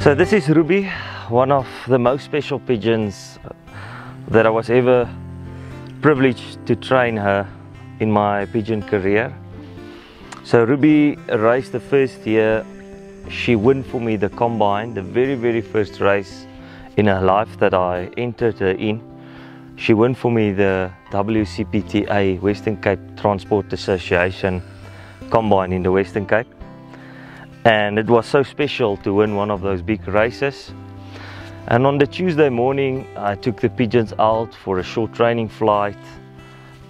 So this is Ruby, one of the most special pigeons that I was ever privileged to train her in my pigeon career. So Ruby raced the first year. She won for me the combine, the very first race in her life that I entered her in. She won for me the WCPTA, Western Cape Transport Association combine in the Western Cape. And it was so special to win one of those big races. And on the Tuesday morning, I took the pigeons out for a short training flight.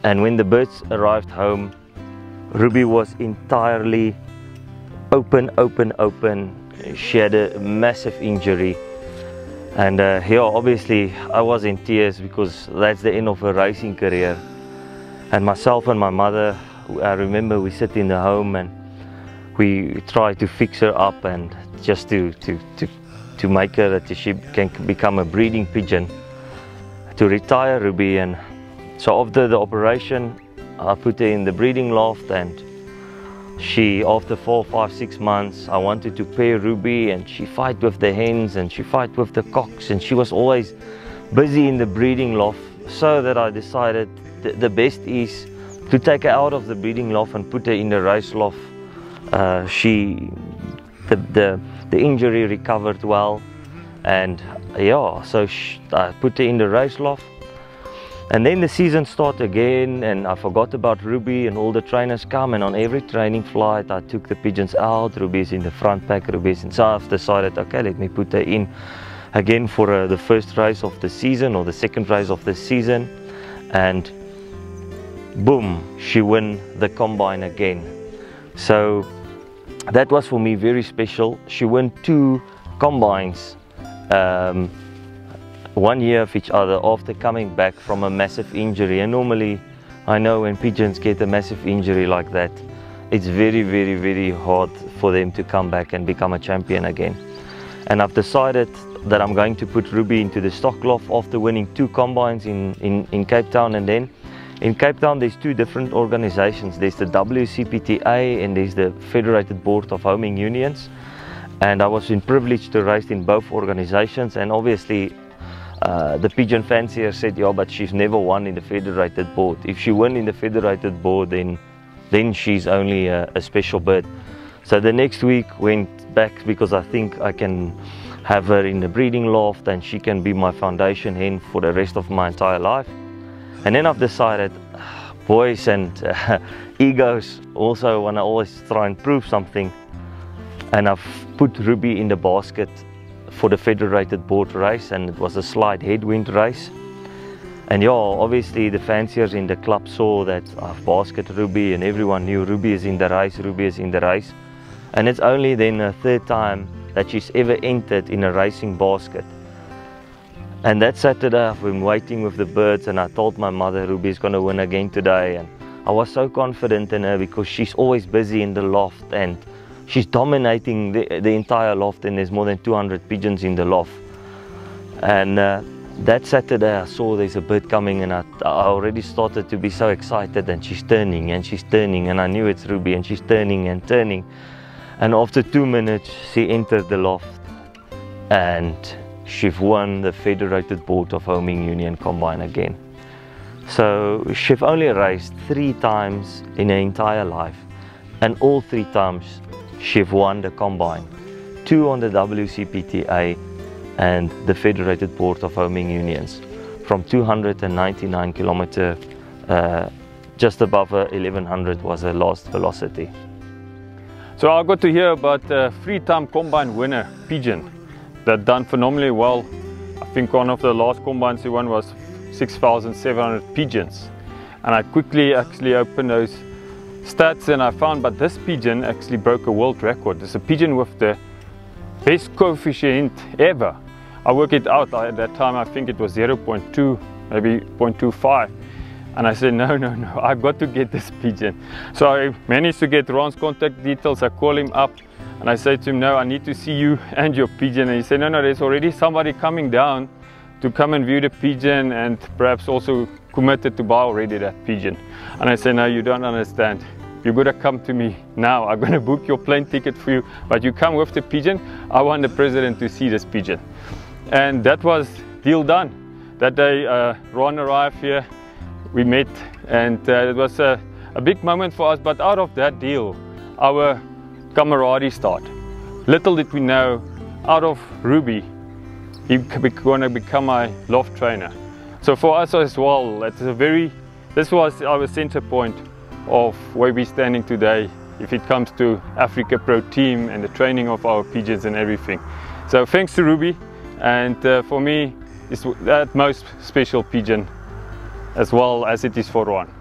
And when the birds arrived home, Ruby was entirely open. She had a massive injury. And here, obviously, I was in tears because that's the end of her racing career. And myself and my mother, I remember we sit in the home and we try to fix her up and just to make her that she can become a breeding pigeon, to retire Ruby. And so after the operation, I put her in the breeding loft, and she, after 4, 5, 6 months, I wanted to pair Ruby, and she fight with the hens and she fight with the cocks, and she was always busy in the breeding loft, so that I decided the best is to take her out of the breeding loft and put her in the race loft. The injury recovered well, and yeah, so I put her in the race loft. And then the season started again, and I forgot about Ruby, and all the trainers come, and on every training flight I took the pigeons out. Ruby is in the front pack, Ruby is in. So I've decided, okay, let me put her in again for the first race of the season, or the second race of the season, and boom, she won the combine again. So that was for me very special. She won 2 combines, 1 year of each other, after coming back from a massive injury. And normally, I know when pigeons get a massive injury like that, it's very hard for them to come back and become a champion again. And I've decided that I'm going to put Ruby into the stock loft after winning 2 combines in Cape Town. And then in Cape Town, there's 2 different organizations. There's the WCPTA and there's the Federated Board of Homing Unions. And I was privileged to race in both organizations. And obviously, the pigeon fancier said, yeah, but she's never won in the Federated Board. If she won in the Federated Board, then she's only a special bird. So the next week went back, because I think I can have her in the breeding loft and she can be my foundation hen for the rest of my entire life. And then I've decided, boys and egos also want to always try and prove something. And I've put Ruby in the basket for the Federated Board race, and it was a slight headwind race. And yeah, obviously the fanciers in the club saw that I've basketed Ruby, and everyone knew Ruby is in the race, Ruby is in the race. And it's only then the 3rd time that she's ever entered in a racing basket. And that Saturday I've been waiting with the birds, and I told my mother Ruby is going to win again today. And I was so confident in her, because she's always busy in the loft and she's dominating the entire loft, and there's more than 200 pigeons in the loft. And that Saturday I saw there's a bird coming, and I already started to be so excited, and she's turning and she's turning, and I knew it's Ruby, and she's turning and turning. And after 2 minutes she entered the loft, and she won the Federated Board of Homing Union combine again. So she's only raced 3 times in her entire life, and all 3 times she's won the combine. 2 on the WCPTA and the Federated Board of Homing Unions, from 299 kilometers, just above 1100 was her last velocity. So I got to hear about a 3-time combine winner pigeon that done phenomenally well. I think one of the last combines he won was 6,700 pigeons. And I quickly actually opened those stats, and I found that this pigeon actually broke a world record. It's a pigeon with the best coefficient ever. I worked it out. At that time I think it was 0.2, maybe 0.25. And I said, no, I've got to get this pigeon. So I managed to get Ron's contact details. I call him up and I said to him, no, I need to see you and your pigeon. And he said, no, there's already somebody coming down to come and view the pigeon, and perhaps also committed to buy already that pigeon. And I said, no, you don't understand. you gotta come to me now. I'm gonna book your plane ticket for you, but you come with the pigeon. I want the president to see this pigeon. And that was deal done. That day Ron arrived here, we met, and it was a big moment for us. But out of that deal, our camaraderie started. Little did we know, out of Ruby, he's going to become my loft trainer. So for us as well, this was our center point of where we're standing today if it comes to AFRIKAPRO team and the training of our pigeons and everything. So thanks to Ruby, and for me, it's that most special pigeon as well as it is for Ron.